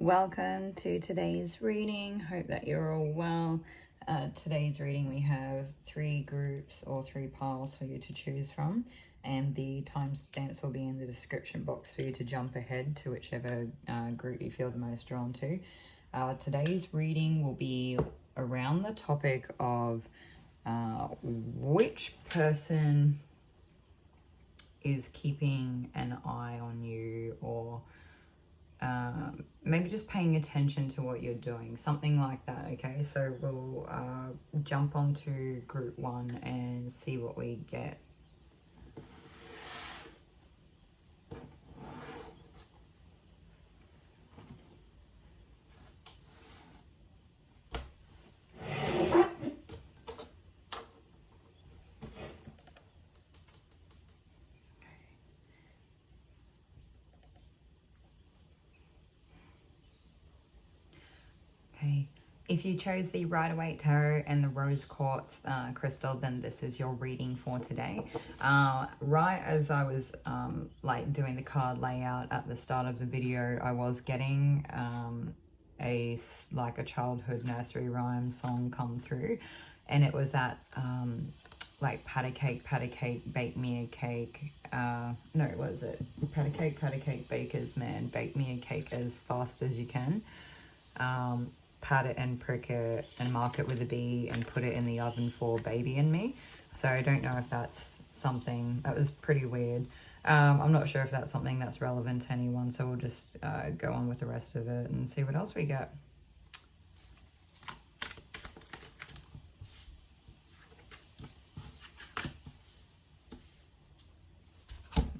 Welcome to today's reading. Hope that you're all well. Today's reading we have 3 groups or 3 piles for you to choose from, and the timestamps will be in the description box for you to jump ahead to whichever group you feel the most drawn to. Today's reading will be around the topic of which person is keeping an eye on you, or maybe just paying attention to what you're doing, something like that. Okay, so we'll jump onto group 1 and see what we get. If you chose the Waite Tarot and the Rose Quartz crystal, then this is your reading for today. Right as I was like doing the card layout at the start of the video, I was getting a childhood nursery rhyme song come through, and it was that like pat a cake, bake me a cake. No, what is it? Pat a cake, baker's man, bake me a cake as fast as you can. Pat it and prick it and mark it with a B and put it in the oven for baby and me. So I don't know if that's something that was pretty weird. I'm not sure if that's something that's relevant to anyone, so we'll just go on with the rest of it and see what else we get.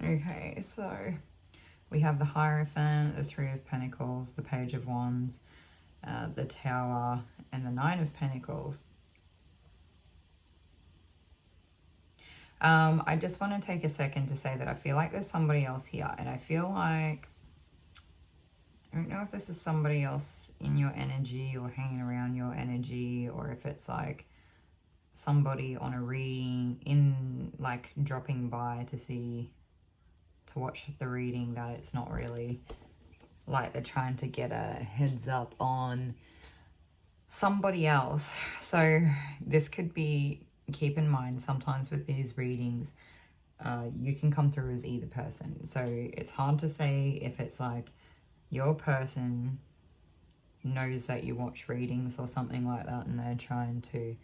Okay, so we have the Hierophant, the 3 of Pentacles, the Page of Wands, the Tower, and the 9 of Pentacles. I just want to take a second to say that I feel like there's somebody else here, and I feel like, I don't know if this is somebody else in your energy or hanging around your energy, or if it's like somebody on a reading, in like dropping by to watch the reading, that it's not really like they're trying to get a heads up on somebody else. So this could be, keep in mind, sometimes with these readings, you can come through as either person. So it's hard to say if it's like your person knows that you watch readings or something like that, and they're trying to,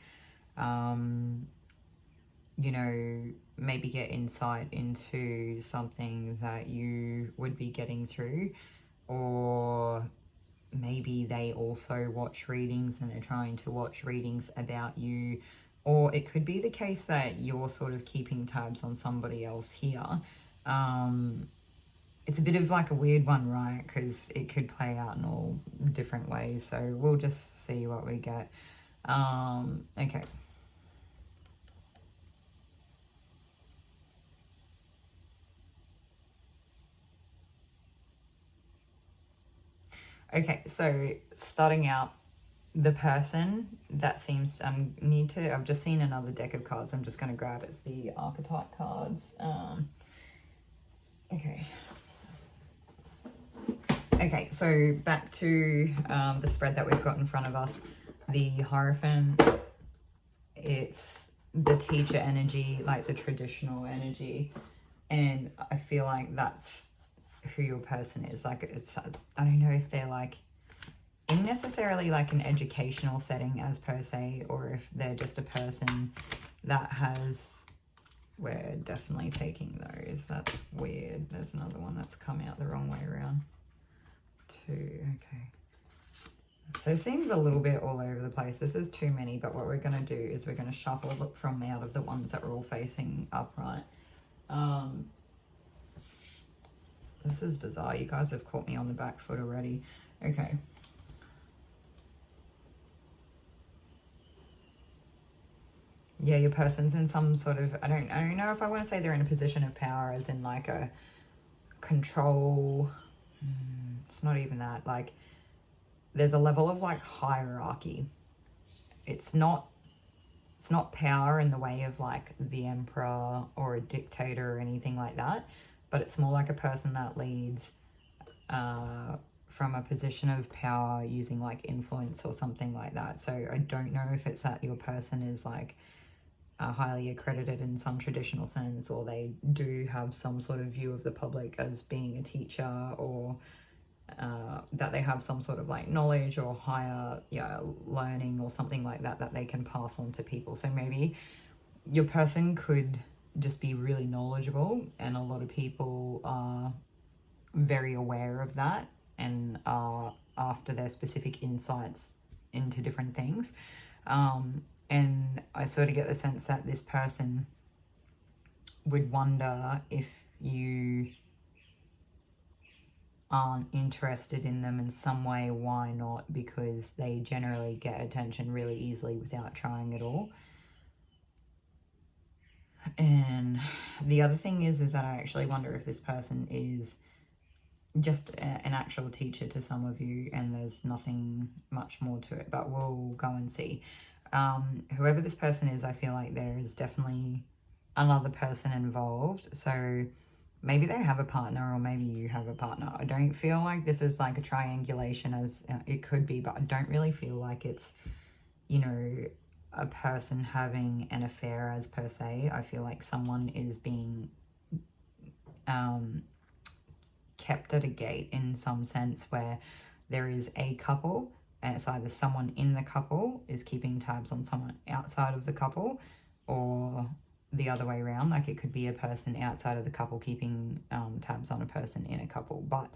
you know, maybe get insight into something that you would be getting through. Or maybe they also watch readings and they're trying to watch readings about you. Or it could be the case that you're sort of keeping tabs on somebody else here. It's a bit of like a weird one, right? Because it could play out in all different ways. So we'll just see what we get. Okay. Okay, so starting out, the person that seems, I've just seen another deck of cards. I'm just going to grab, it's the archetype cards. Okay. Okay, so back to the spread that we've got in front of us. The Hierophant, it's the teacher energy, like the traditional energy. And I feel like that's who your person is. Like, it's, I don't know if they're like in necessarily like an educational setting as per se, or if they're just a person that has, we're definitely taking those. That's weird. There's another one that's come out the wrong way around too. Okay, so it seems a little bit all over the place. This is too many, but what we're going to do is we're going to shuffle from out of the ones that were all facing upright. This is bizarre. You guys have caught me on the back foot already. Okay. Yeah, your person's in some sort of, I don't know if I want to say they're in a position of power as in like a control. It's not even that. Like, there's a level of like hierarchy. It's not power in the way of like the emperor or a dictator or anything like that, but it's more like a person that leads from a position of power using like influence or something like that. So I don't know if it's that your person is like highly accredited in some traditional sense, or they do have some sort of view of the public as being a teacher, or that they have some sort of like knowledge or higher learning or something like that that they can pass on to people. So maybe your person could just be really knowledgeable, and a lot of people are very aware of that and are after their specific insights into different things. And I sort of get the sense that this person would wonder if you aren't interested in them in some way. Why not? Because they generally get attention really easily without trying at all. And the other thing is that I actually wonder if this person is just an actual teacher to some of you, and there's nothing much more to it, but we'll go and see. Whoever this person is, I feel like there is definitely another person involved. So maybe they have a partner, or maybe you have a partner. I don't feel like this is like a triangulation, as it could be, but I don't really feel like it's, you know, a person having an affair as per se. I feel like someone is being kept at a gate in some sense, where there is a couple, and it's either someone in the couple is keeping tabs on someone outside of the couple, or the other way around. Like it could be a person outside of the couple keeping tabs on a person in a couple. But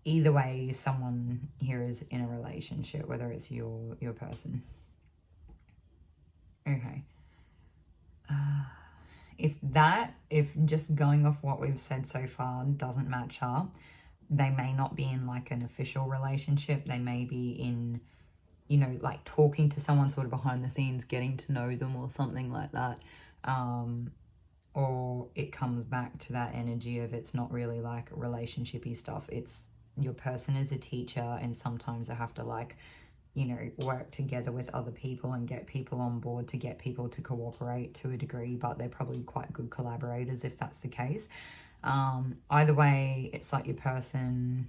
either way, someone here is in a relationship, whether it's you or your person. Okay. If just going off what we've said so far doesn't match up, they may not be in like an official relationship. They may be in, you know, like talking to someone sort of behind the scenes, getting to know them or something like that. Or it comes back to that energy of it's not really like relationship-y stuff. It's your person is a teacher, and sometimes they have to like, you know, work together with other people and get people on board to get people to cooperate to a degree, but they're probably quite good collaborators if that's the case. Either way, it's like your person,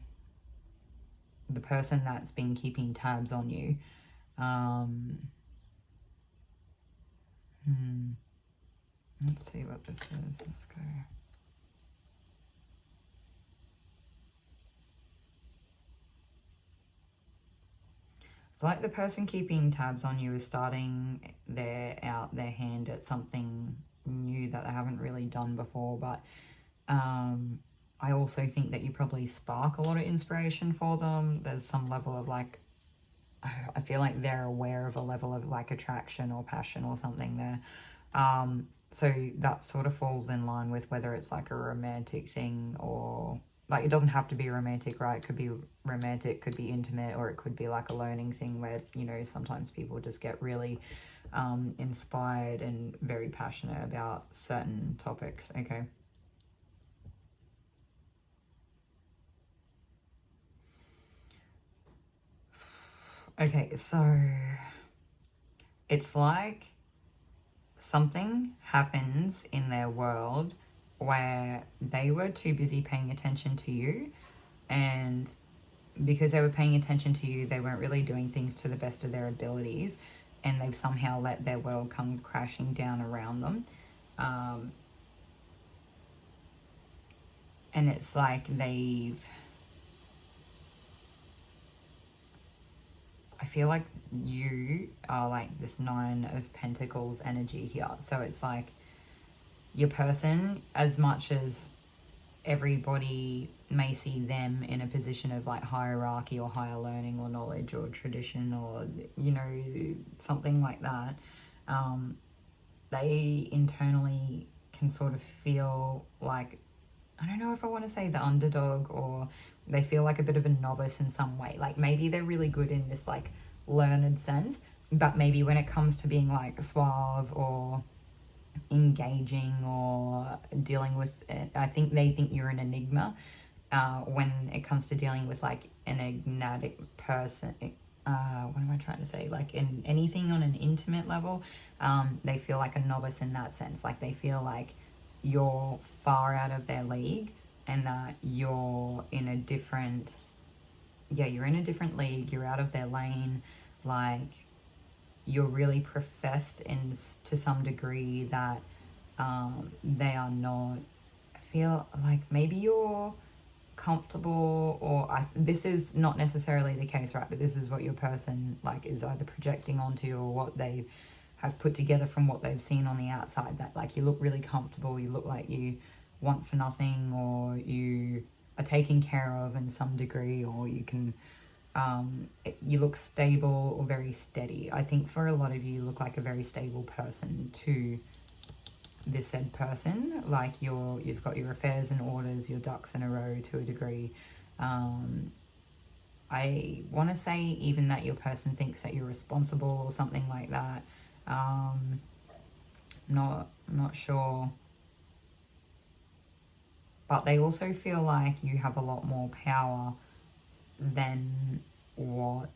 the person that's been keeping tabs on you. Let's see what this is. Let's go. It's like the person keeping tabs on you is starting their hand at something new that they haven't really done before. But I also think that you probably spark a lot of inspiration for them. There's some level of like, I feel like they're aware of a level of like attraction or passion or something there. So that sort of falls in line with whether it's like a romantic thing, or like it doesn't have to be romantic, right? It could be romantic, could be intimate, or it could be like a learning thing where, you know, sometimes people just get really inspired and very passionate about certain topics. Okay. Okay, so it's like something happens in their world where they were too busy paying attention to you, and because they were paying attention to you, they weren't really doing things to the best of their abilities, and they've somehow let their world come crashing down around them. And it's like I feel like you are like this 9 of Pentacles energy here. So it's like your person, as much as everybody may see them in a position of like hierarchy or higher learning or knowledge or tradition or, you know, something like that, they internally can sort of feel like, I don't know if I want to say the underdog, or they feel like a bit of a novice in some way. Like maybe they're really good in this like learned sense, but maybe when it comes to being like suave or engaging or dealing with it, I think they think you're an enigma when it comes to dealing with like an enigmatic person. What am I trying to say? Like in anything on an intimate level, they feel like a novice in that sense. Like they feel like you're far out of their league, and that you're in a different, you're in a different league, you're out of their lane, like you're really professed in to some degree that they are not. I feel like maybe you're comfortable, or this is not necessarily the case, right? But this is what your person like is either projecting onto you, or what they have put together from what they've seen on the outside, that like you look really comfortable, you look like you want for nothing, or you are taken care of in some degree, or you can you look stable or very steady. I think for a lot of you look like a very stable person to this said person, like you've got your affairs in orders, your ducks in a row to a degree. I want to say even that your person thinks that you're responsible or something like that. Not sure, but they also feel like you have a lot more power than what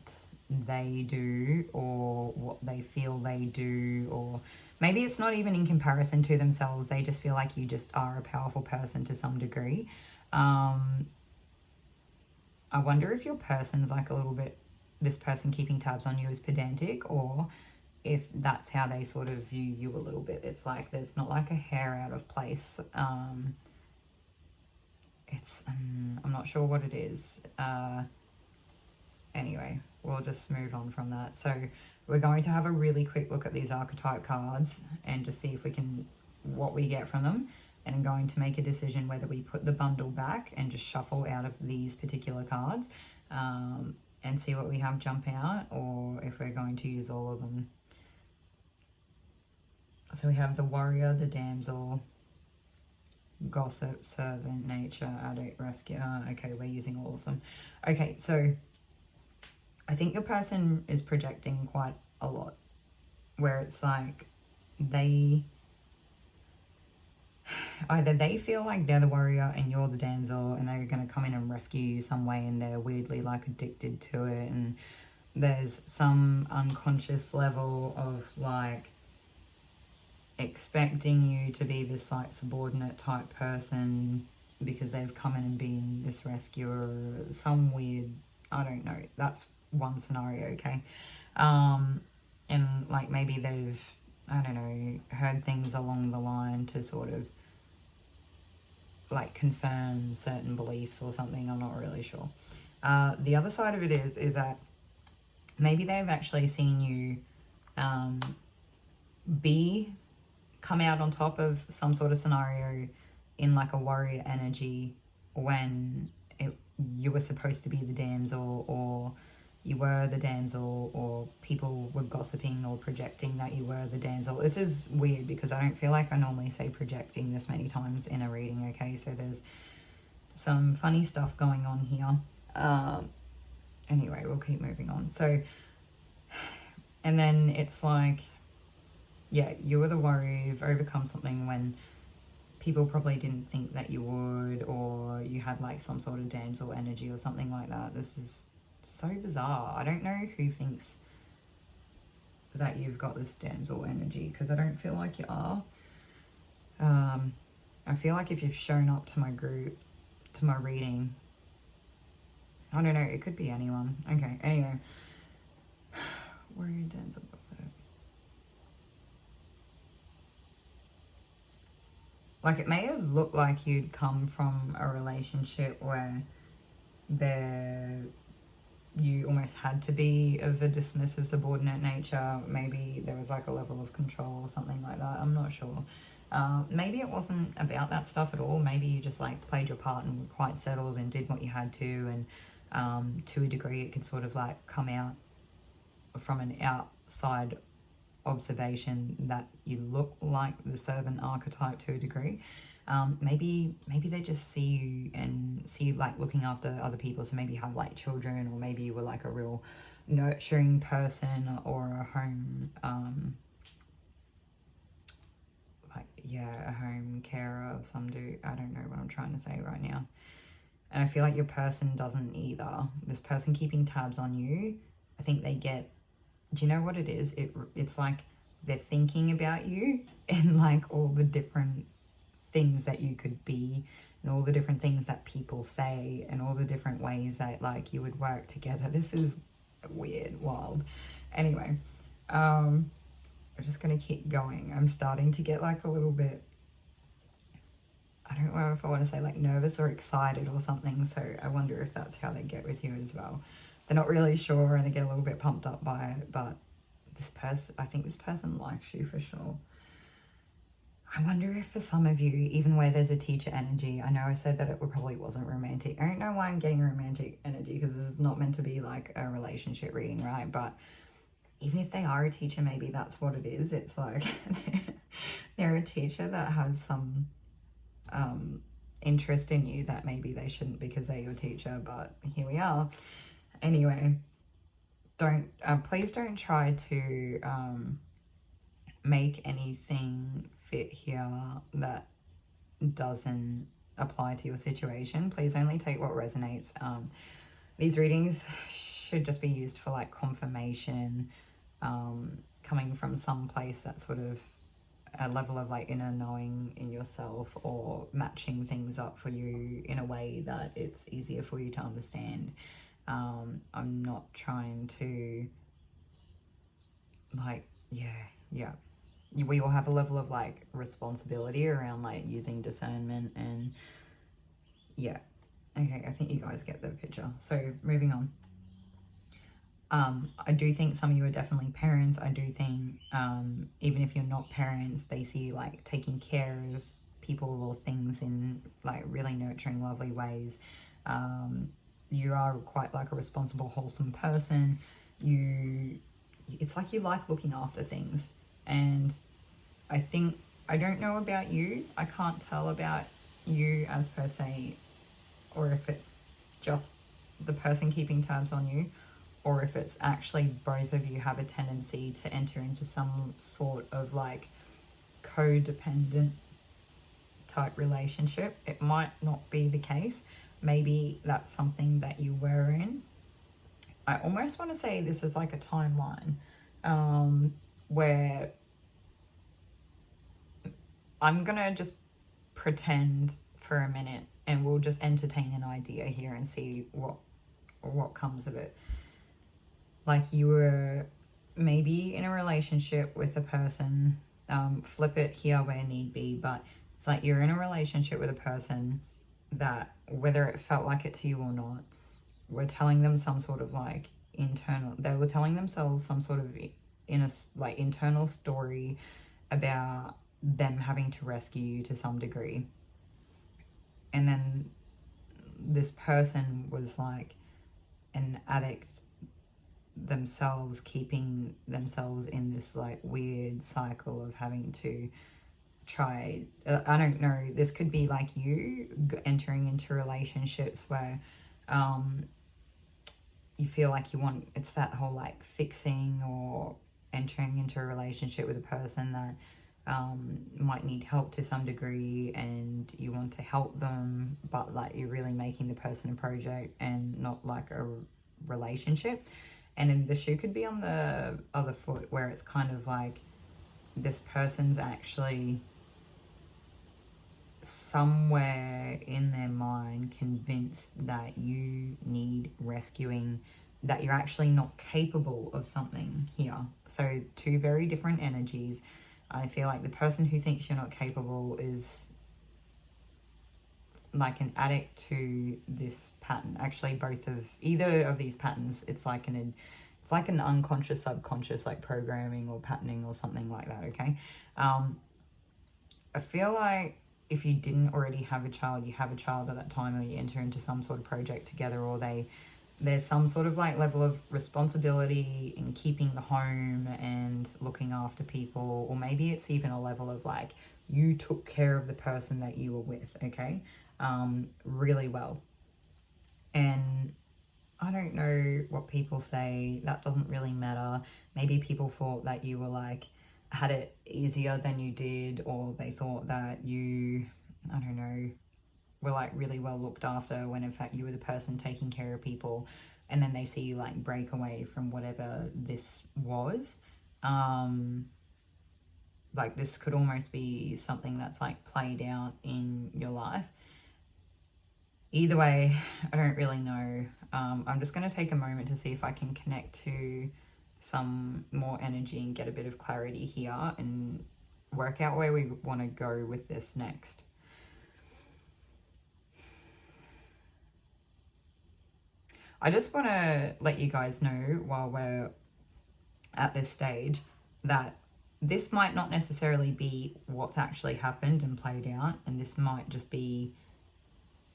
they do, or what they feel they do, or maybe it's not even in comparison to themselves. They just feel like you just are a powerful person to some degree. I wonder if your person's like a little bit, this person keeping tabs on you is pedantic, or if that's how they sort of view you a little bit. It's like there's not like a hair out of place. It's I'm not sure what it is. Anyway, we'll just move on from that. So we're going to have a really quick look at these archetype cards and just see if we can, what we get from them. And I'm going to make a decision whether we put the bundle back and just shuffle out of these particular cards and see what we have jump out, or if we're going to use all of them. So we have the warrior, the damsel, gossip, servant, nature, addict, rescuer. Okay, we're using all of them. Okay, so I think your person is projecting quite a lot, where it's like either they feel like they're the warrior and you're the damsel, and they're going to come in and rescue you some way, and they're weirdly like addicted to it, and there's some unconscious level of like expecting you to be this like subordinate type person because they've come in and been this rescuer, some weird, I don't know, that's one scenario, okay? And like maybe they've, I don't know, heard things along the line to sort of like confirm certain beliefs or something. I'm not really sure. The other side of it is that maybe they've actually seen you come out on top of some sort of scenario in like a warrior energy when you were supposed to be the damsel, or you were the damsel, or people were gossiping or projecting that you were the damsel. This is weird because I don't feel like I normally say projecting this many times in a reading, okay? So there's some funny stuff going on here. Anyway, we'll keep moving on. So, and then it's like, yeah, you were the warrior, you've overcome something when people probably didn't think that you would, or you had like some sort of damsel energy or something like that. This is so bizarre. I don't know who thinks that you've got this damsel energy, because I don't feel like you are. I feel like if you've shown up to my group, to my reading, I don't know, it could be anyone. Okay, anyway. Warrior, damsel, what's that? Like it may have looked like you'd come from a relationship where you almost had to be of a dismissive, subordinate nature. Maybe there was like a level of control or something like that. I'm not sure. Maybe it wasn't about that stuff at all. Maybe you just like played your part and were quite settled and did what you had to. And to a degree, it could sort of like come out from an outside observation that you look like the servant archetype to a degree. Maybe they just see you and see you like looking after other people. So maybe you have like children, or maybe you were like a real nurturing person, or a home, a home carer of some dude. I don't know what I'm trying to say right now. And I feel like your person doesn't either. This person keeping tabs on you, I think they get, do you know what it is? It's like they're thinking about you in like all the different things that you could be, and all the different things that people say, and all the different ways that like you would work together. This is weird, wild. Anyway, I'm just gonna keep going. I'm starting to get like a little bit, I don't know if I want to say like nervous or excited or something, so I wonder if that's how they get with you as well. They're not really sure and they get a little bit pumped up by it, but this person, I think this person likes you for sure. I wonder if for some of you, even where there's a teacher energy, I know I said that it probably wasn't romantic. I don't know why I'm getting romantic energy, because this is not meant to be like a relationship reading, right? But even if they are a teacher, maybe that's what it is. It's like they're a teacher that has some interest in you that maybe they shouldn't because they're your teacher, but here we are. Anyway, please don't try to make anything fit here that doesn't apply to your situation. Please only take what resonates. These readings should just be used for like confirmation, coming from some place that's sort of a level of like inner knowing in yourself, or matching things up for you in a way that it's easier for you to understand. I'm not trying to like, yeah. We all have a level of like responsibility around like using discernment, and yeah. Okay, I think you guys get the picture. So moving on. I do think some of you are definitely parents. I do think even if you're not parents, they see you like taking care of people or things in like really nurturing, lovely ways. You are quite like a responsible, wholesome person. It's like you like looking after things. And I think, I don't know about you, I can't tell about you as per se, or if it's just the person keeping tabs on you, or if it's actually both of you have a tendency to enter into some sort of like codependent type relationship. It might not be the case. Maybe that's something that you were in. I almost want to say this is like a timeline where I'm going to just pretend for a minute and we'll just entertain an idea here and see what comes of it. Like you were maybe in a relationship with a person, flip it here where need be, but it's like you're in a relationship with a person that, whether it felt like it to you or not, were telling them some sort of like they were telling themselves some sort of internal story about them having to rescue you to some degree. And then this person was like an addict themselves, keeping themselves in this like weird cycle of having to try, I don't know, this could be like you entering into relationships where you feel like it's that whole like fixing, or entering into a relationship with a person that might need help to some degree, and you want to help them, but like you're really making the person a project and not like a relationship. And then the shoe could be on the other foot, where it's kind of like this person's actually somewhere in their mind convinced that you need rescuing, that you're actually not capable of something here. So two very different energies. I feel like the person who thinks you're not capable is like an addict to this pattern. Actually, either of these patterns, it's like an unconscious, subconscious like programming or patterning or something like that. Okay. I feel like if you didn't already have a child, you have a child at that time, or you enter into some sort of project together, or there's some sort of like level of responsibility in keeping the home and looking after people, or maybe it's even a level of like you took care of the person that you were with, okay, really well. And I don't know what people say, that doesn't really matter. Maybe people thought that you were like had it easier than you did, or they thought that you, I don't know, were like really well looked after, when in fact you were the person taking care of people, and then they see you like break away from whatever this was. like this could almost be something that's like played out in your life. Either way, I don't really know. I'm just going to take a moment to see if I can connect to some more energy and get a bit of clarity here and work out where we want to go with this next. I just want to let you guys know while we're at this stage that this might not necessarily be what's actually happened and played out, and this might just be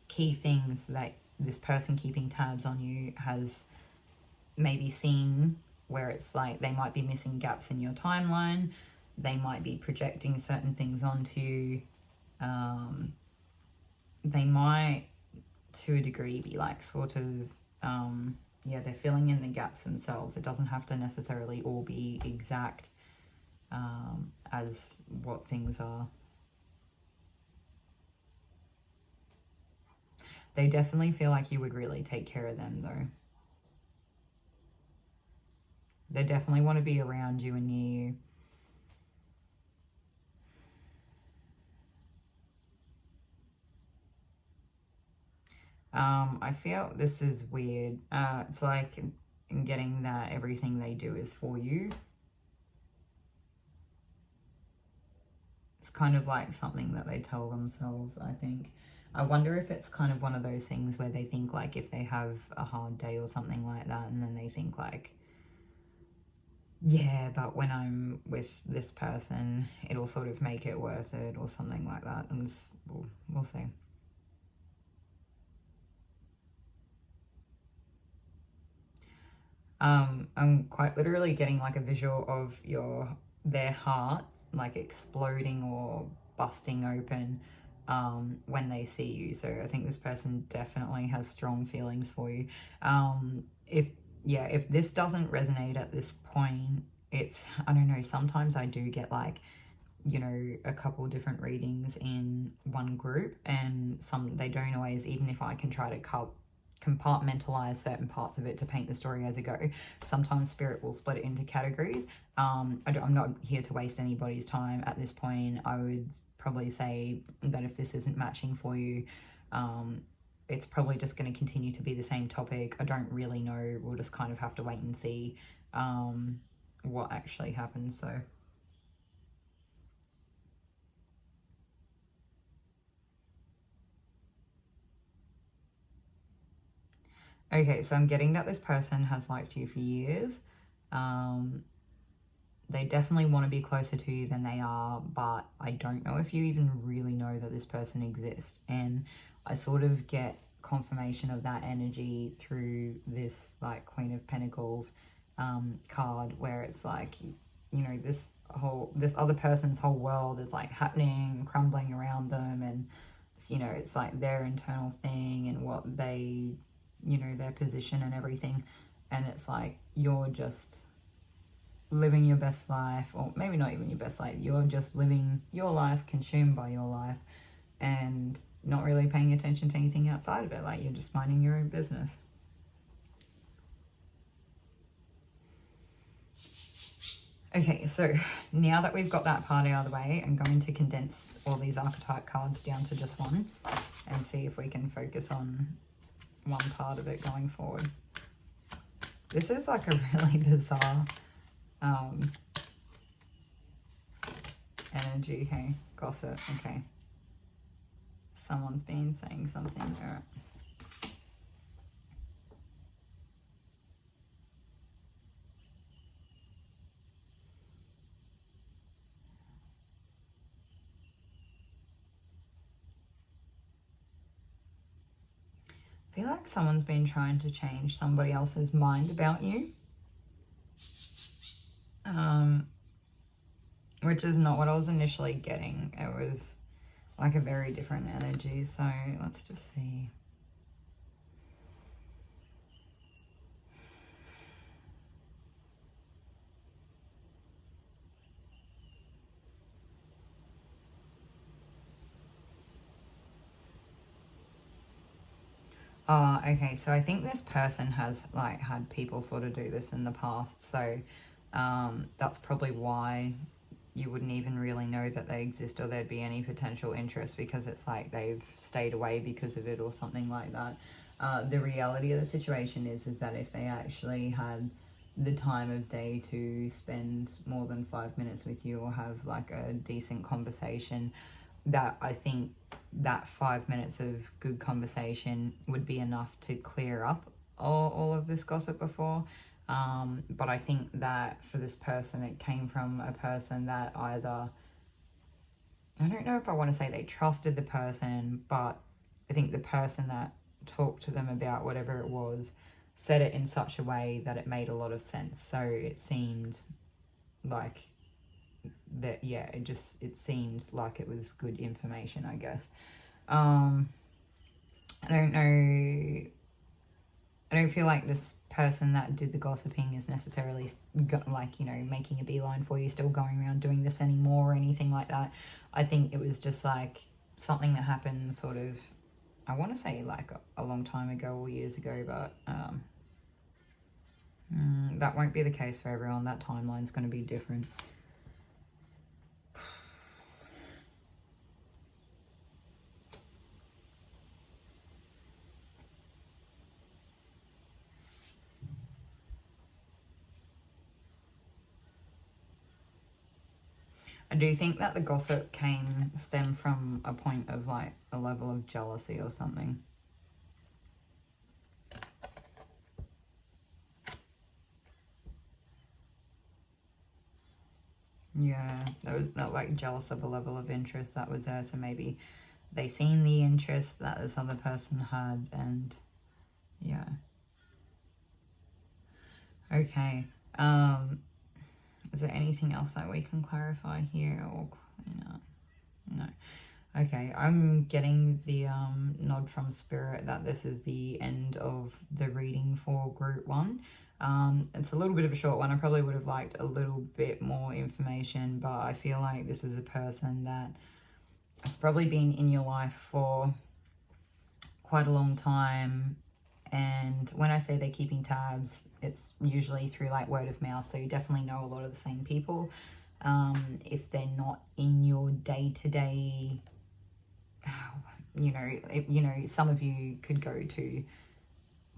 key things that this person keeping tabs on you has maybe seen, where it's like they might be missing gaps in your timeline, they might be projecting certain things onto you, they might to a degree be like sort of yeah, they're filling in the gaps themselves. It doesn't have to necessarily all be exact as what things are. They definitely feel like you would really take care of them though. They definitely want to be around you and near you. I feel this is weird. It's like getting that everything they do is for you. It's kind of like something that they tell themselves, I think. I wonder if it's kind of one of those things where they think like if they have a hard day or something like that, and then they think like, yeah, but when I'm with this person, it'll sort of make it worth it or something like that. And we'll see. I'm quite literally getting like a visual of their heart like exploding or busting open when they see you. So I think this person definitely has strong feelings for you. If this doesn't resonate at this point, it's, I don't know, sometimes I do get like, you know, a couple different readings in one group, and they don't always, even if I can try to compartmentalize certain parts of it to paint the story as I go, sometimes spirit will split it into categories. I'm not here to waste anybody's time at this point. I would probably say that if this isn't matching for you, it's probably just going to continue to be the same topic. I don't really know. We'll just kind of have to wait and see what actually happens. So okay, so I'm getting that this person has liked you for years. They definitely want to be closer to you than they are, but I don't know if you even really know that this person exists. And I sort of get confirmation of that energy through this like Queen of Pentacles card, where it's like, you know, this other person's whole world is like happening, crumbling around them, and you know, it's like their internal thing and what they, you know, their position and everything, and it's like you're just living your best life, or maybe not even your best life, you're just living your life, consumed by your life, and not really paying attention to anything outside of it. Like you're just minding your own business. Okay, so now that we've got that part out of the way, I'm going to condense all these archetype cards down to just one and see if we can focus on one part of it going forward. This is like a really bizarre energy. Hey, gossip. Okay, someone's been saying something. All right. I feel like someone's been trying to change somebody else's mind about you, which is not what I was initially getting. It was like a very different energy. So let's just see. Okay, so I think this person has like had people sort of do this in the past, so that's probably why you wouldn't even really know that they exist or there'd be any potential interest, because it's like they've stayed away because of it or something like that. The reality of the situation is that if they actually had the time of day to spend more than 5 minutes with you or have like a decent conversation, that I think that 5 minutes of good conversation would be enough to clear up all of this gossip before. But I think that for this person, it came from a person that either, I don't know if I want to say they trusted the person, but I think the person that talked to them about whatever it was said it in such a way that it made a lot of sense. So it seemed like that, yeah, it seemed like it was good information, I guess. I don't know. I don't feel like this person that did the gossiping is necessarily like, you know, making a beeline for you, still going around doing this anymore or anything like that. I think it was just like something that happened sort of, I want to say like a long time ago or years ago, but that won't be the case for everyone. That timeline's going to be different. I do think that the gossip stemmed from a point of like a level of jealousy or something. Yeah, that was not like jealous of a level of interest that was there. So maybe they seen the interest that this other person had, and yeah. Okay. Is there anything else that we can clarify here or clean up? No. Okay, I'm getting the nod from Spirit that this is the end of the reading for Group 1. It's a little bit of a short one. I probably would have liked a little bit more information, but I feel like this is a person that has probably been in your life for quite a long time. And when I say they're keeping tabs, it's usually through like word of mouth. So you definitely know a lot of the same people. If they're not in your day-to-day, you know, some of you could go to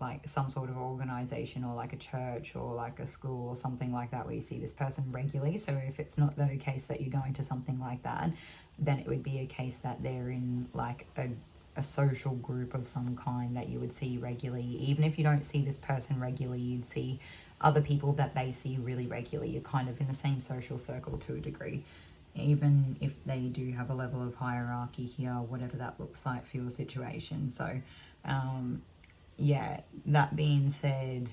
like some sort of organization or like a church or like a school or something like that where you see this person regularly. So if it's not the case that you're going to something like that, then it would be a case that they're in like a social group of some kind that you would see regularly. Even if you don't see this person regularly, you'd see other people that they see really regularly. You're kind of in the same social circle to a degree, even if they do have a level of hierarchy here, whatever that looks like for your situation. So yeah, that being said,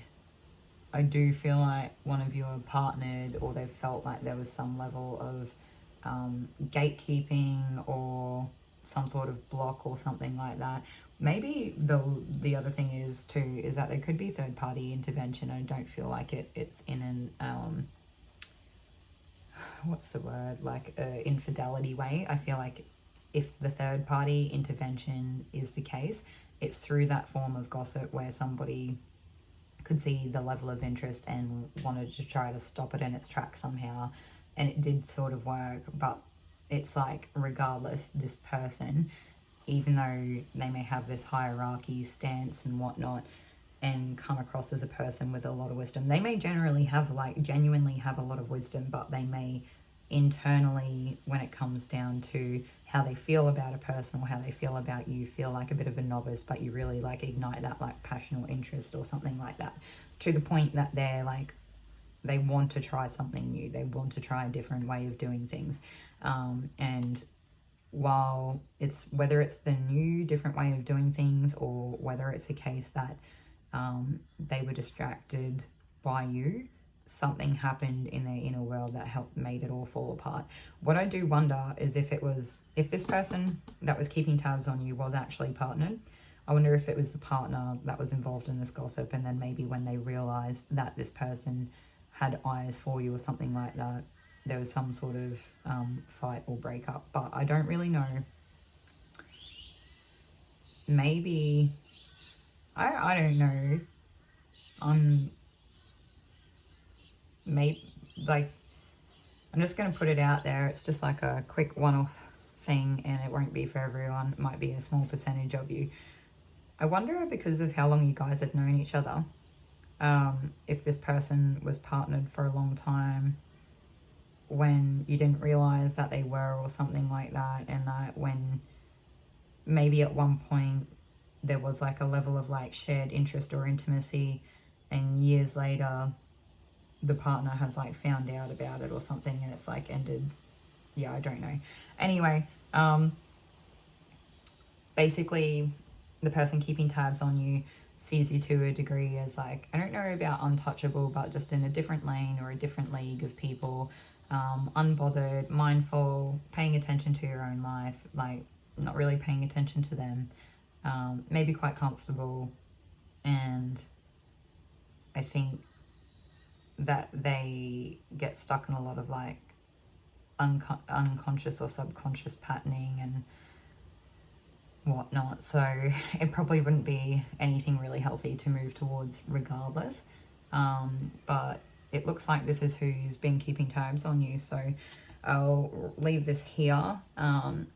I do feel like one of you are partnered, or they've felt like there was some level of gatekeeping or some sort of block or something like that. Maybe the other thing is too is that there could be third party intervention. I don't feel like it's in an what's the word, like a infidelity way. I feel like if the third party intervention is the case, it's through that form of gossip where somebody could see the level of interest and wanted to try to stop it in its tracks somehow, and it did sort of work. But it's like, regardless, this person, even though they may have this hierarchy stance and whatnot and come across as a person with a lot of wisdom, they may genuinely have a lot of wisdom, but they may internally, when it comes down to how they feel about a person or how they feel about you, feel like a bit of a novice, but you really like ignite that like passion or interest or something like that, to the point that they're like, they want to try something new. They want to try a different way of doing things. And while it's, whether it's the new different way of doing things or whether it's a case that they were distracted by you, something happened in their inner world that made it all fall apart. What I do wonder is if this person that was keeping tabs on you was actually partnered. I wonder if it was the partner that was involved in this gossip, and then maybe when they realized that this person had eyes for you or something like that, there was some sort of fight or breakup. But I don't really know. Maybe, I don't know. I'm I'm just going to put it out there. It's just like a quick one-off thing, and it won't be for everyone. It might be a small percentage of you. I wonder, because of how long you guys have known each other, if this person was partnered for a long time when you didn't realize that they were, or something like that, and that when maybe at one point there was like a level of like shared interest or intimacy, and years later the partner has like found out about it or something, and it's like ended. Yeah, I don't know. Anyway, basically the person keeping tabs on you sees you to a degree as like, I don't know about untouchable, but just in a different lane or a different league of people, unbothered, mindful, paying attention to your own life, like not really paying attention to them, maybe quite comfortable. And I think that they get stuck in a lot of like unconscious or subconscious patterning and whatnot, so it probably wouldn't be anything really healthy to move towards regardless, but it looks like this is who's been keeping tabs on you, so I'll leave this here. I'm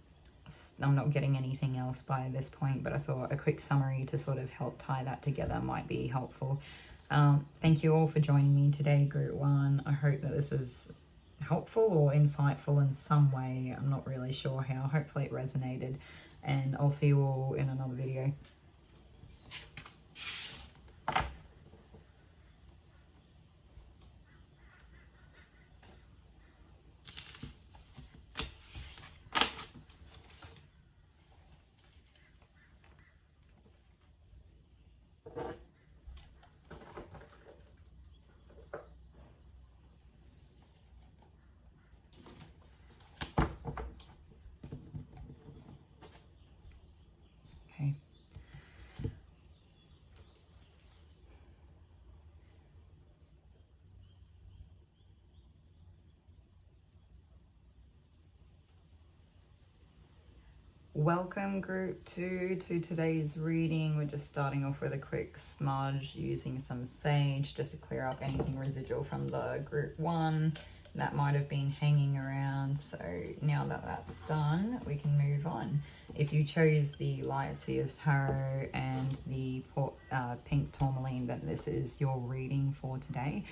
not getting anything else by this point, but I thought a quick summary to sort of help tie that together might be helpful. Thank you all for joining me today, Group 1. I hope that this was helpful or insightful in some way. I'm not really sure how. Hopefully it resonated, and I'll see you all in another video. Okay. Welcome Group 2 to today's reading. We're just starting off with a quick smudge using some sage just to clear up anything residual from the Group 1 that might have been hanging around. So now that that's done, we can move on. If you chose the Light Seers Tarot and the pink Tourmaline, then this is your reading for today.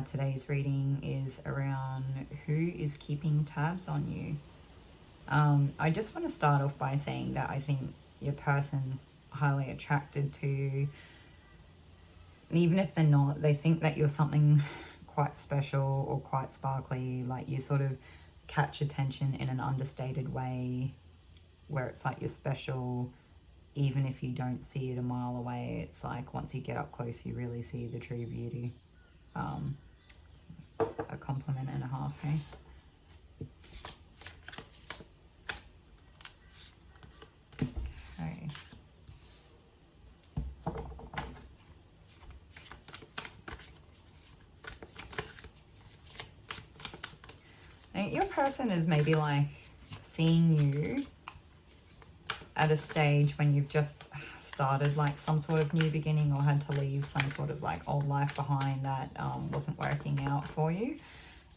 Today's reading is around who is keeping tabs on you. I just want to start off by saying that I think your person's highly attracted to you. And even if they're not, they think that you're something quite special or quite sparkly, like you sort of catch attention in an understated way where it's like you're special even if you don't see it a mile away. It's like once you get up close you really see the true beauty. It's a compliment and a half, hey? Okay. I think your person is maybe like seeing you at a stage when you've just started like some sort of new beginning or had to leave some sort of like old life behind that wasn't working out for you,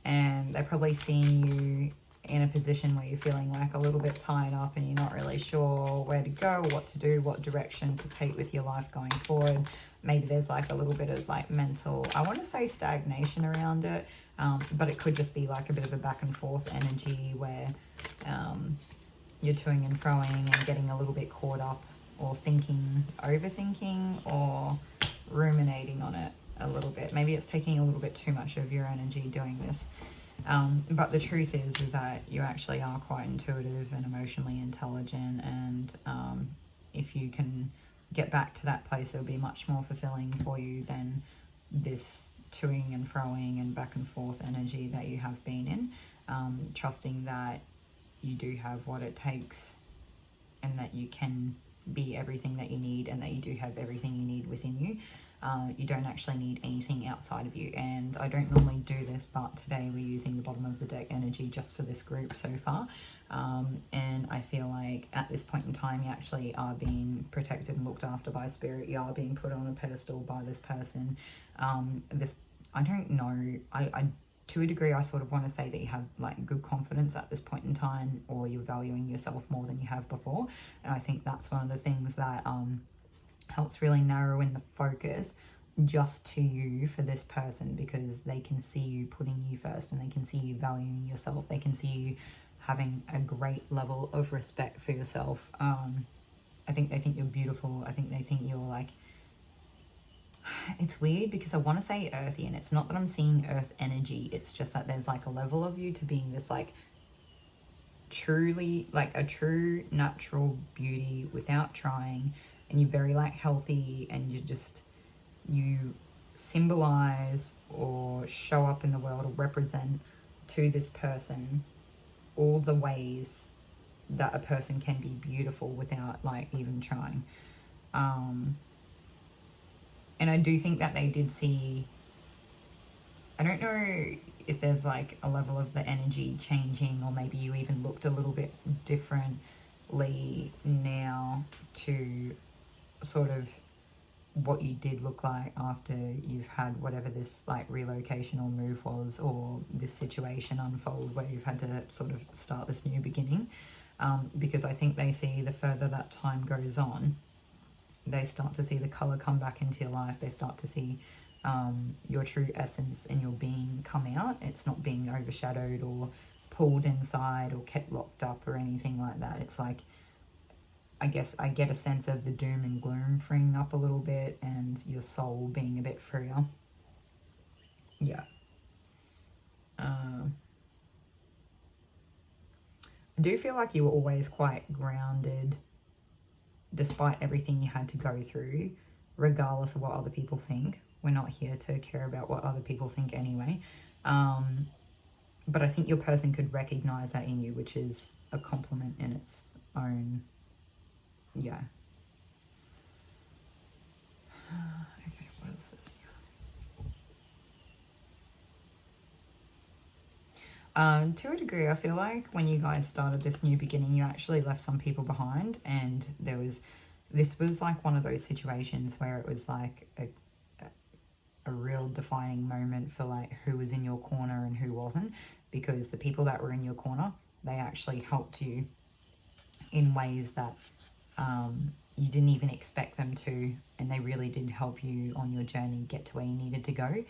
and they're probably seeing you in a position where you're feeling like a little bit tied up and you're not really sure where to go, what to do, what direction to take with your life going forward. Maybe there's like a little bit of like mental, I want to say stagnation around it, but it could just be like a bit of a back and forth energy where you're toing and froing and getting a little bit caught up or thinking, overthinking or ruminating on it a little bit. Maybe it's taking a little bit too much of your energy doing this. But the truth is that you actually are quite intuitive and emotionally intelligent, and if you can get back to that place, it'll be much more fulfilling for you than this toing and froing and back and forth energy that you have been in. Trusting that you do have what it takes and that you can be everything that you need and that you do have everything you need within you. You don't actually need anything outside of you, and I don't normally do this, but today we're using the bottom of the deck energy just for this group so far, and I feel like at this point in time you actually are being protected and looked after by spirit. You are being put on a pedestal by this person. I don't know, I to a degree, I sort of want to say that you have like good confidence at this point in time, or you're valuing yourself more than you have before. And I think that's one of the things that helps really narrow in the focus just to you for this person, because they can see you putting you first, and they can see you valuing yourself. They can see you having a great level of respect for yourself. I think they think you're beautiful. I think they think you're like, it's weird because I want to say earthy, and it's not that I'm seeing earth energy. It's just that there's like a level of you to being this like truly like a true natural beauty without trying, and you're very like healthy, and you symbolize or show up in the world or represent to this person all the ways that a person can be beautiful without like even trying. And I do think that they did see, I don't know if there's like a level of the energy changing, or maybe you even looked a little bit differently now to sort of what you did look like after you've had whatever this like relocation or move was, or this situation unfold where you've had to sort of start this new beginning. Because I think they see the further that time goes on, they start to see the color come back into your life. They start to see your true essence and your being come out. It's not being overshadowed or pulled inside or kept locked up or anything like that. It's like, I guess I get a sense of the doom and gloom freeing up a little bit, and your soul being a bit freer. Yeah. I do feel like you were always quite grounded despite everything you had to go through, regardless of what other people think. We're not here to care about what other people think anyway. But I think your person could recognize that in you, which is a compliment in its own. Yeah. Okay, what else is here? To a degree, I feel like when you guys started this new beginning, you actually left some people behind, and this was like one of those situations where it was like a real defining moment for like who was in your corner and who wasn't, because the people that were in your corner, they actually helped you in ways that you didn't even expect them to, and they really did help you on your journey get to where you needed to go.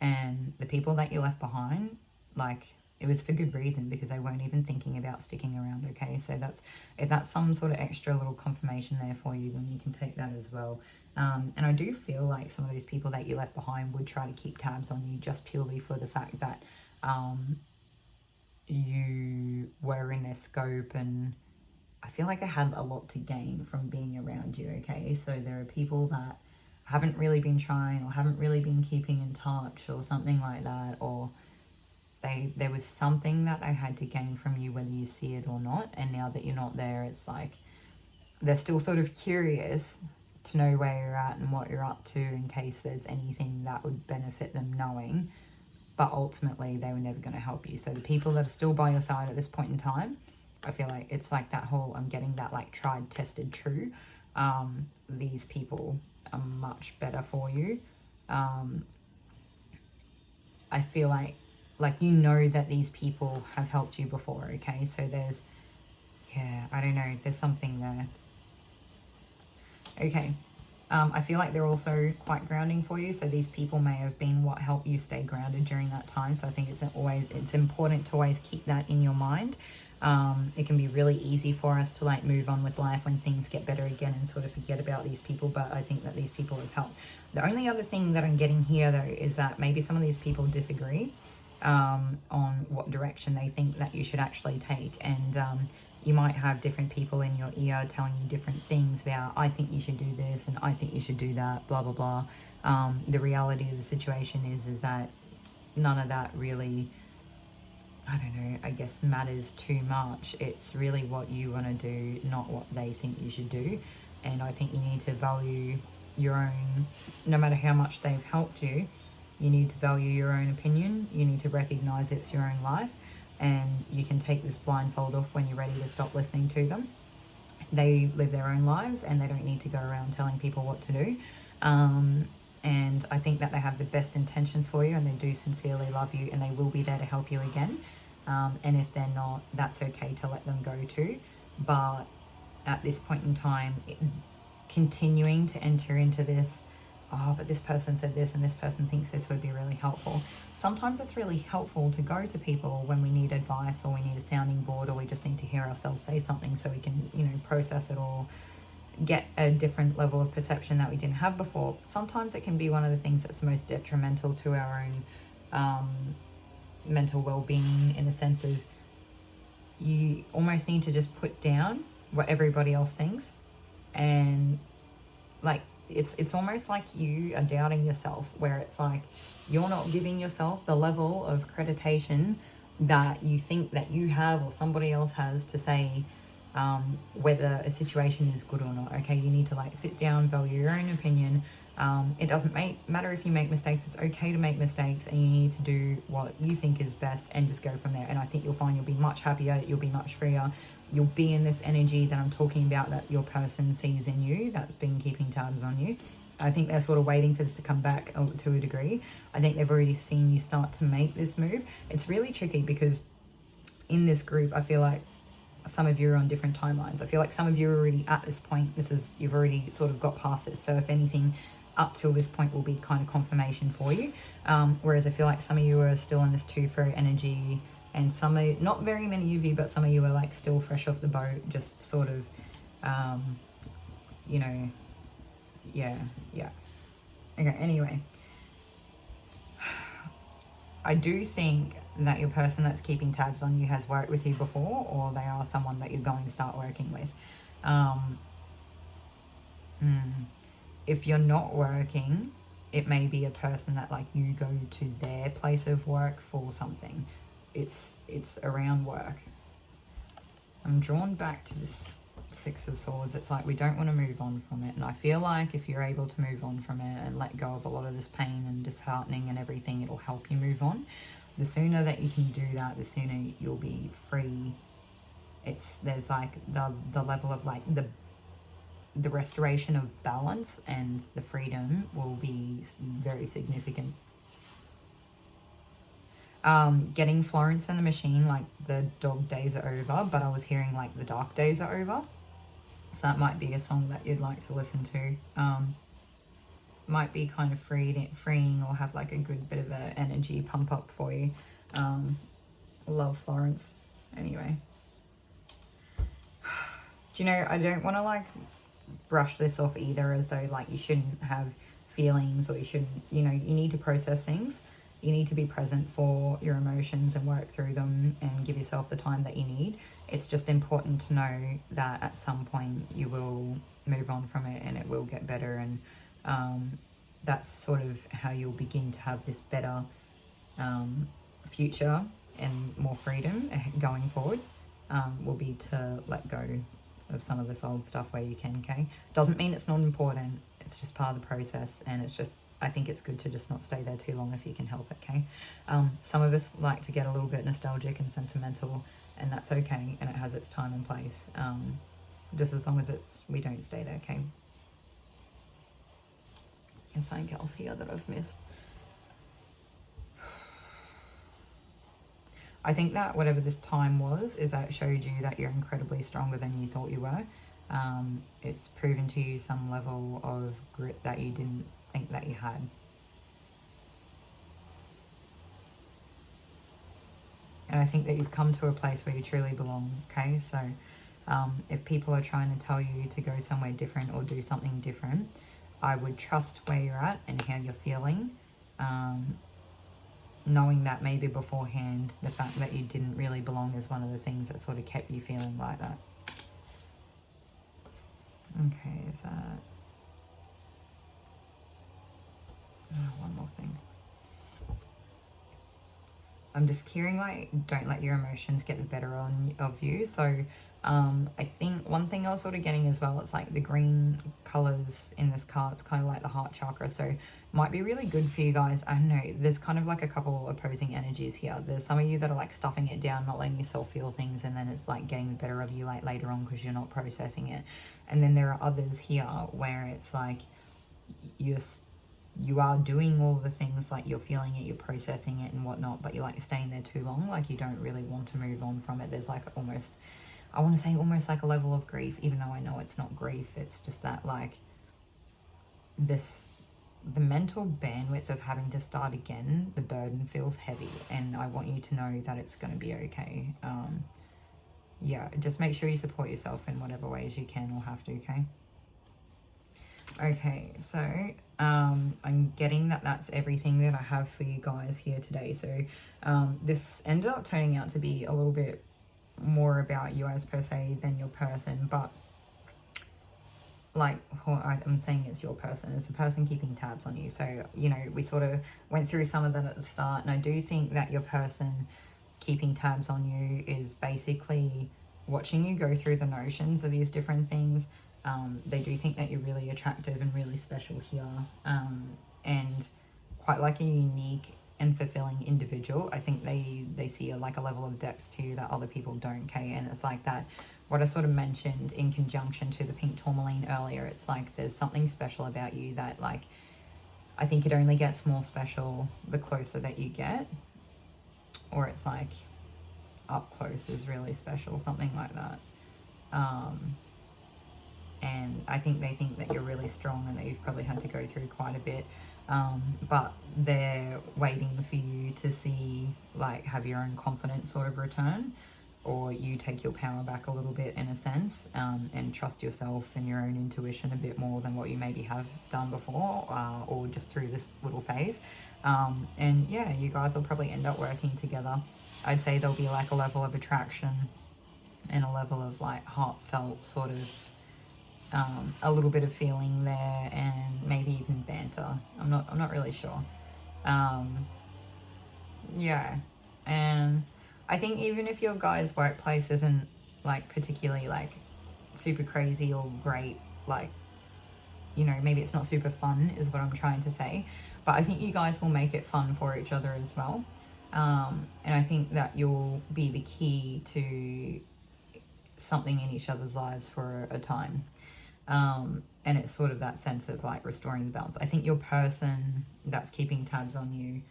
And the people that you left behind, like, it was for good reason, because they weren't even thinking about sticking around, okay? So if that's some sort of extra little confirmation there for you, then you can take that as well. And I do feel like some of those people that you left behind would try to keep tabs on you, just purely for the fact that you were in their scope, and I feel like they had a lot to gain from being around you, okay? So there are people that haven't really been trying, or haven't really been keeping in touch, or something like that, or there was something that they had to gain from you, whether you see it or not. And now that you're not there, it's like they're still sort of curious to know where you're at and what you're up to, in case there's anything that would benefit them knowing. But ultimately, they were never going to help you. So the people that are still by your side at this point in time, I feel like it's like that whole, I'm getting that like tried, tested, true. These people are much better for you. I feel like you know that these people have helped you before, okay? So there's, yeah, I don't know, there's something there. Okay, I feel like they're also quite grounding for you. So these people may have been what helped you stay grounded during that time. So I think it's important to always keep that in your mind. It can be really easy for us to like move on with life when things get better again and sort of forget about these people, but I think that these people have helped. The only other thing that I'm getting here though is that maybe some of these people disagree on what direction they think that you should actually take, and you might have different people in your ear telling you different things about, I think you should do this and I think you should do that, blah blah blah. The reality of the situation is that none of that really, I don't know, I guess matters too much. It's really what you want to do, not what they think you should do. And I think you need to value your own, no matter how much they've helped you, you need to value your own opinion. You need to recognize it's your own life, and you can take this blindfold off when you're ready to stop listening to them. They live their own lives, and they don't need to go around telling people what to do. And I think that they have the best intentions for you, and they do sincerely love you, and they will be there to help you again. And if they're not, that's okay to let them go too. But at this point in time, continuing to enter into this, oh, but this person said this and this person thinks this would be really helpful. Sometimes it's really helpful to go to people when we need advice, or we need a sounding board, or we just need to hear ourselves say something so we can, you know, process it or get a different level of perception that we didn't have before. Sometimes it can be one of the things that's most detrimental to our own mental well-being, in a sense of you almost need to just put down what everybody else thinks, and like it's almost like you are doubting yourself, where it's like you're not giving yourself the level of accreditation that you think that you have or somebody else has to say whether a situation is good or not. Okay, you need to like sit down, value your own opinion. It doesn't matter if you make mistakes. It's okay to make mistakes, and you need to do what you think is best and just go from there. And I think you'll find you'll be much happier, you'll be much freer, you'll be in this energy that I'm talking about, that your person sees in you, that's been keeping tabs on you. I think they're sort of waiting for this to come back to a degree. I think they've already seen you start to make this move. It's really tricky because in this group, I feel like some of you are on different timelines. I feel like some of you are already at this point. You've already sort of got past this. So if anything, up till this point will be kind of confirmation for you. Whereas I feel like some of you are still in this two-throw energy, and some are, not very many of you, but some of you are like still fresh off the boat, just sort of, you know, yeah. Okay, anyway. I do think that your person that's keeping tabs on you has worked with you before, or they are someone that you're going to start working with. If you're not working, it may be a person that like you go to their place of work for something. It's around work. I'm drawn back to this Six of Swords. It's like we don't want to move on from it, and I feel like if you're able to move on from it and let go of a lot of this pain and disheartening and everything, it'll help you move on. The sooner that you can do that, the sooner you'll be free. There's like the level of like the restoration of balance, and the freedom will be very significant. Getting Florence and the Machine, like the dog days are over, but I was hearing like the dark days are over. So that might be a song that you'd like to listen to. Might be kind of freeing, or have like a good bit of a energy pump up for you. Love Florence. Anyway. Do you know, I don't want to like brush this off either as though like you shouldn't have feelings, or you shouldn't, you know, you need to process things. You need to be present for your emotions and work through them and give yourself the time that you need. It's just important to know that at some point you will move on from it and it will get better, and that's sort of how you'll begin to have this better future and more freedom going forward. Will be to let go of some of this old stuff where you can, okay? Doesn't mean it's not important. It's just part of the process, and it's just, I think it's good to just not stay there too long if you can help it, okay? Some of us like to get a little bit nostalgic and sentimental, and that's okay, and it has its time and place. Just as long as we don't stay there, okay? There's something else here that I've missed. I think that whatever this time was, is that it showed you that you're incredibly stronger than you thought you were. It's proven to you some level of grit that you didn't think that you had. And I think that you've come to a place where you truly belong, okay? So if people are trying to tell you to go somewhere different or do something different, I would trust where you're at and how you're feeling. Knowing that maybe beforehand, the fact that you didn't really belong is one of the things that sort of kept you feeling like that. Okay, is that... Oh, one more thing. I'm just hearing like, don't let your emotions get the better of you. So I think one thing I was sort of getting as well, it's like the green colors in this card, it's kind of like the heart chakra. So might be really good for you guys. I don't know, there's kind of like a couple opposing energies here. There's some of you that are like stuffing it down, not letting yourself feel things, and then it's like getting the better of you like later on because you're not processing it. And then there are others here where it's like you're you are doing all the things, like you're feeling it, you're processing it and whatnot, but you're like staying there too long, like you don't really want to move on from it. There's like almost, I want to say almost like a level of grief, even though I know it's not grief. It's just that like the mental bandwidth of having to start again, the burden feels heavy, and I want you to know that it's going to be okay. Yeah, just make sure you support yourself in whatever ways you can or have to, okay? Okay, so I'm getting that that's everything that I have for you guys here today. So this ended up turning out to be a little bit more about you as per se than your person, but like I'm saying it's your person, it's the person keeping tabs on you. So, you know, we sort of went through some of that at the start, and I do think that your person keeping tabs on you is basically watching you go through the notions of these different things. They do think that you're really attractive and really special here, and quite like a unique and fulfilling individual. I think they see like a level of depth to you that other people don't, okay? And it's like that, what I sort of mentioned in conjunction to the pink tourmaline earlier, it's like there's something special about you that, like, I think it only gets more special the closer that you get, or it's like up close is really special, something like that. And I think they think that you're really strong and that you've probably had to go through quite a bit, but they're waiting for you to see, like, have your own confidence sort of return, or you take your power back a little bit in a sense, and trust yourself and your own intuition a bit more than what you maybe have done before, or just through this little phase. And yeah, you guys will probably end up working together. I'd say there'll be like a level of attraction and a level of like heartfelt sort of a little bit of feeling there, and maybe even banter. I'm not really sure. Yeah, and I think even if your guy's workplace isn't like particularly like super crazy or great, like, you know, maybe it's not super fun is what I'm trying to say, but I think you guys will make it fun for each other as well. And I think that you'll be the key to something in each other's lives for a time. And it's sort of that sense of like restoring the balance. I think your person that's keeping tabs on you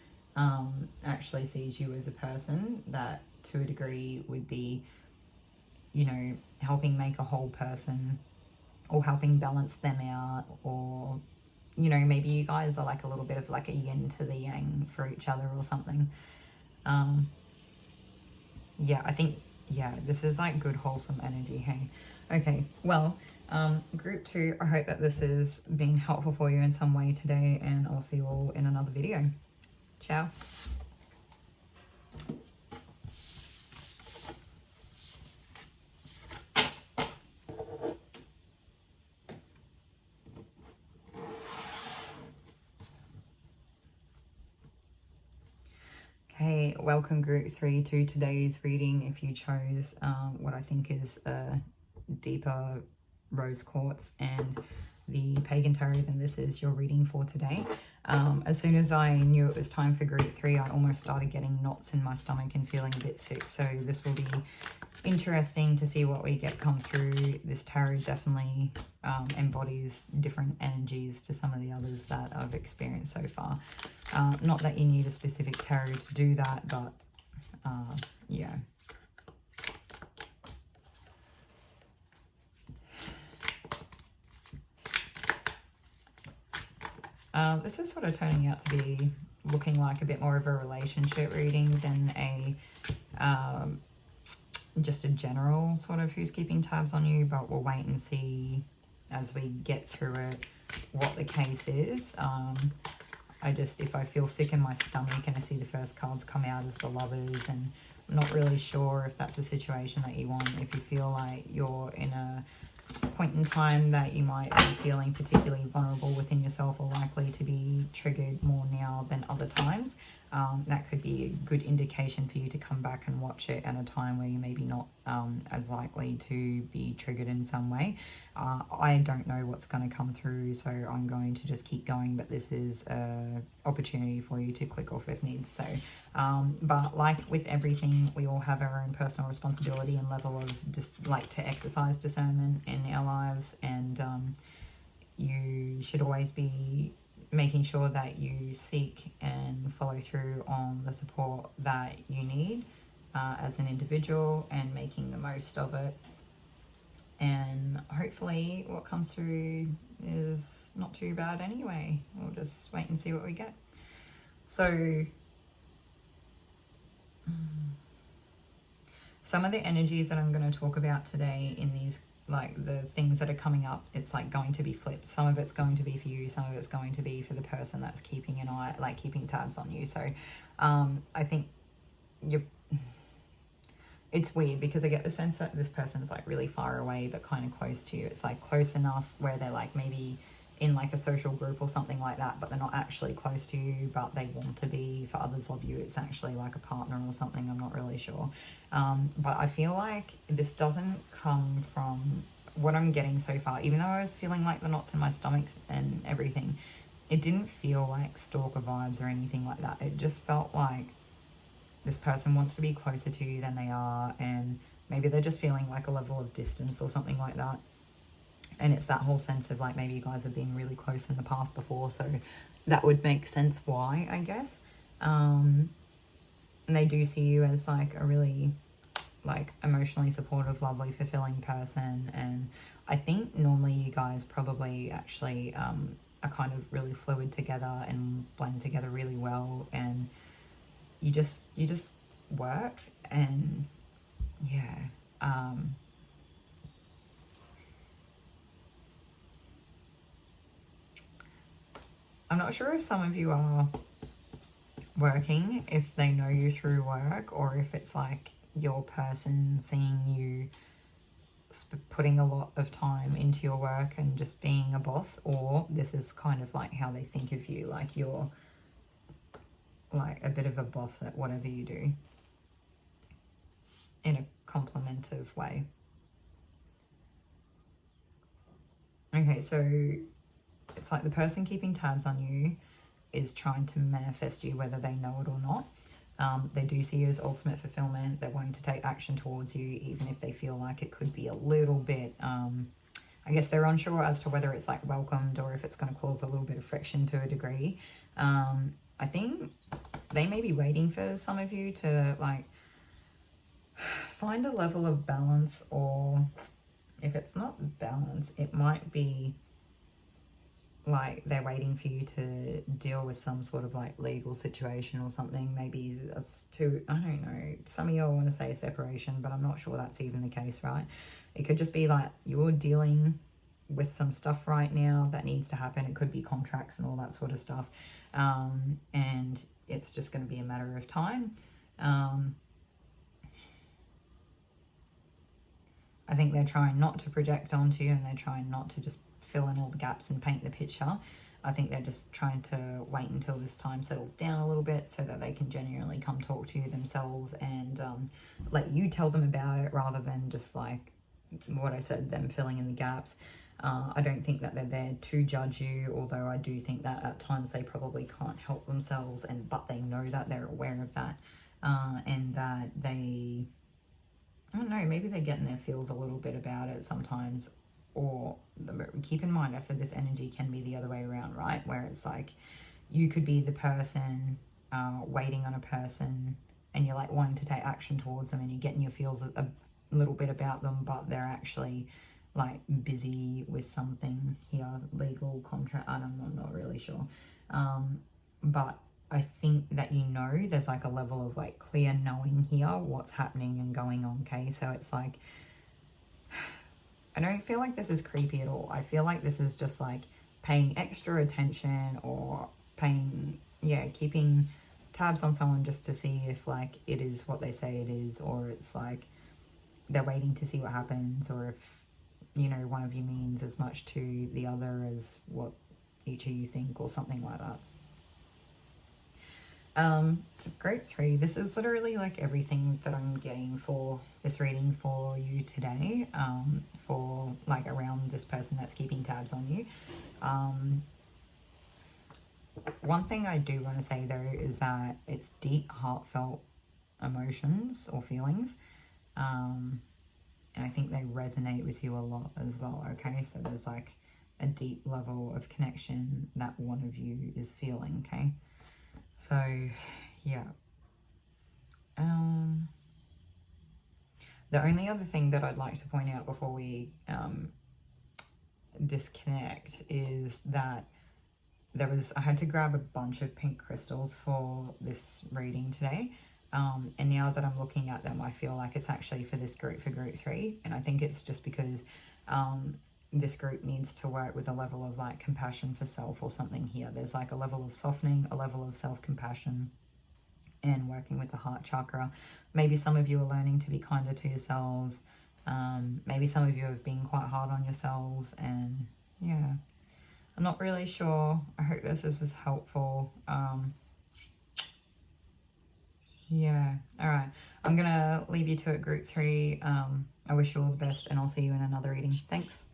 actually sees you as a person that to a degree would be, you know, helping make a whole person, or helping balance them out, or, you know, maybe you guys are like a little bit of like a yin to the yang for each other or something. Yeah, I think, yeah, this is like good wholesome energy, hey? Okay, well, group 2, I hope that this has been helpful for you in some way today, and I'll see you all in another video. Ciao. Okay, welcome group 3 to today's reading. If you chose what I think is a deeper rose quartz and the Pagan tarot, then this is your reading for today. As soon as I knew it was time for group 3, I almost started getting knots in my stomach and feeling a bit sick. So this will be interesting to see what we get come through. This tarot definitely embodies different energies to some of the others that I've experienced so far. Not that you need a specific tarot to do that, but yeah. This is sort of turning out to be looking like a bit more of a relationship reading than a just a general sort of who's keeping tabs on you, but we'll wait and see as we get through it what the case is. If I feel sick in my stomach and I see the first cards come out as the Lovers, and I'm not really sure if that's a situation that you want. If you feel like you're in a point in time that you might be feeling particularly vulnerable within yourself, or likely to be triggered more now than other times, that could be a good indication for you to come back and watch it at a time where you maybe not as likely to be triggered in some way. I don't know what's going to come through, so I'm going to just keep going, but this is an opportunity for you to click off if needs. So but like with everything, we all have our own personal responsibility and level of just like to exercise discernment in our lives, and you should always be making sure that you seek and follow through on the support that you need as an individual, and making the most of it. And hopefully what comes through is not too bad anyway. We'll just wait and see what we get. So some of the energies that I'm going to talk about today in these, like the things that are coming up, it's like going to be flipped. Some of it's going to be for you, some of it's going to be for the person that's keeping an eye, like keeping tabs on you. So I think it's weird because I get the sense that this person is like really far away but kind of close to you. It's like close enough where they're like maybe in like a social group or something like that, but they're not actually close to you, but they want to be. For others of you, it's actually like a partner or something. I'm not really sure. But I feel like this doesn't come from what I'm getting so far. Even though I was feeling like the knots in my stomach and everything, it didn't feel like stalker vibes or anything like that. It just felt like this person wants to be closer to you than they are, and maybe they're just feeling like a level of distance or something like that. And it's that whole sense of like maybe you guys have been really close in the past before, so that would make sense why, I guess. And they do see you as like a really like emotionally supportive, lovely, fulfilling person. And I think normally you guys probably actually are kind of really fluid together and blend together really well, and you just work. And yeah, I'm not sure if some of you are working, if they know you through work, or if it's like your person seeing you putting a lot of time into your work and just being a boss, or this is kind of like how they think of you, like you're like a bit of a boss at whatever you do in a complimentive way. Okay, so it's like the person keeping tabs on you is trying to manifest you, whether they know it or not. They do see you as ultimate fulfillment. They're wanting to take action towards you, even if they feel like it could be a little bit, I guess they're unsure as to whether it's like welcomed or if it's going to cause a little bit of friction to a degree. I think they may be waiting for some of you to like find a level of balance, or if it's not balance, it might be like they're waiting for you to deal with some sort of like legal situation or something. Maybe as to, I don't know, some of y'all want to say a separation, but I'm not sure that's even the case, right? It could just be like you're dealing with some stuff right now that needs to happen. It could be contracts and all that sort of stuff, and it's just going to be a matter of time. I think they're trying not to project onto you, and they're trying not to just fill in all the gaps and paint the picture. I think they're just trying to wait until this time settles down a little bit so that they can genuinely come talk to you themselves and let you tell them about it, rather than just like what I said, them filling in the gaps. I don't think that they're there to judge you, although I do think that at times they probably can't help themselves, but they know that, they're aware of that, and that they, I don't know, maybe they're getting their feels a little bit about it sometimes. Or keep in mind, I said this energy can be the other way around, right? Where it's like you could be the person waiting on a person, and you're like wanting to take action towards them, and you're getting your feels a little bit about them, but they're actually like busy with something here, legal contract, I'm not really sure. But I think that, you know, there's like a level of like clear knowing here what's happening and going on, okay? So it's like, I don't feel like this is creepy at all. I feel like this is just like paying extra attention, or paying, keeping tabs on someone just to see if like it is what they say it is, or it's like they're waiting to see what happens, or if, you know, one of you means as much to the other as what each of you think, or something like that. Group 3, this is literally like everything that I'm getting for this reading for you today, for like around this person that's keeping tabs on you. One thing I do want to say though is that it's deep, heartfelt emotions or feelings, and I think they resonate with you a lot as well, okay? So there's like, a deep level of connection that one of you is feeling, okay? So, yeah. The only other thing that I'd like to point out before we disconnect is that I had to grab a bunch of pink crystals for this reading today. And now that I'm looking at them, I feel like it's actually for this group, for group 3. And I think it's just because this group needs to work with a level of like compassion for self or something here. There's like a level of softening, a level of self-compassion, and working with the heart chakra. Maybe some of you are learning to be kinder to yourselves. Maybe some of you have been quite hard on yourselves, and yeah, I'm not really sure. I hope this was helpful. Yeah, all right. I'm gonna leave you to it, group 3. I wish you all the best, and I'll see you in another reading. Thanks.